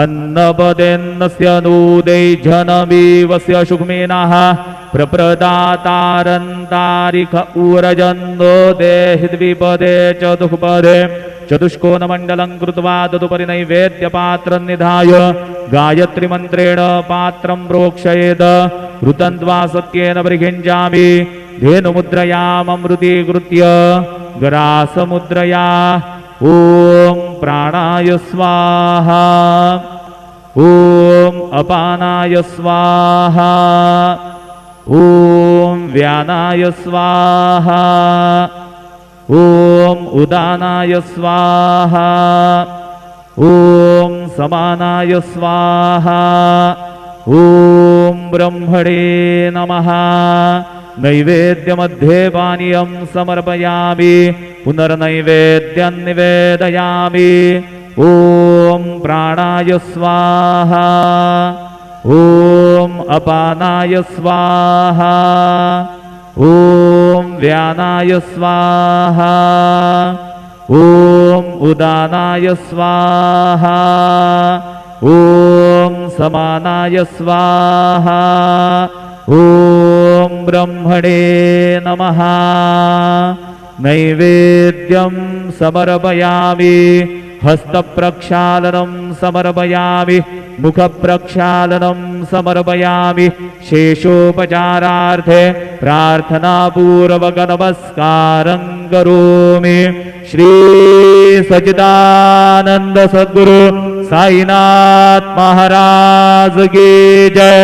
अन्नपदेन्नस्य नूदै जनमीवस्य सुक्मिनः प्रप्रदातारन्तारिक ऊरजन्नो देहि द्विपदे चतुःपदे चतुष्कोणमण्डलं कृत्वा तदुपरि नैवेद्यपात्रं निधाय गायत्रीमन्त्रेण पात्रं प्रोक्षयेत् ऋतन्त्वा सत्येन परिघिञ्जामि धेनुमुद्रयाममृतीकृत्य ग्रासमुद्रया ॐ प्राणाय स्वाहा ॐ अपानाय स्वाहा ॐ व्यानाय स्वाहा ॐ उदानाय स्वाहा ॐ समानाय स्वाहा ॐ ब्रह्मणे नमः। नैवेद्यमध्ये पानीयं समर्पयामि पुनर्नैवेद्यं निवेदयामि। ॐ प्राणाय स्वाहा ॐ अपानाय स्वाहा ॐ व्यानाय स्वाहा ॐ उदानाय स्वाहा ॐ समानाय स्वाहा ॐ ब्रह्मणे नमः। नैवेद्यं समर्पयामि हस्तप्रक्षालनं समर्पयामि मुखप्रक्षालनं समर्पयामि। शेषोपचारार्थे प्रार्थनापूर्वक नमस्कारं करोमि। श्री सच्चिदानंद सद्गुरु साईनाथ महाराज की जय।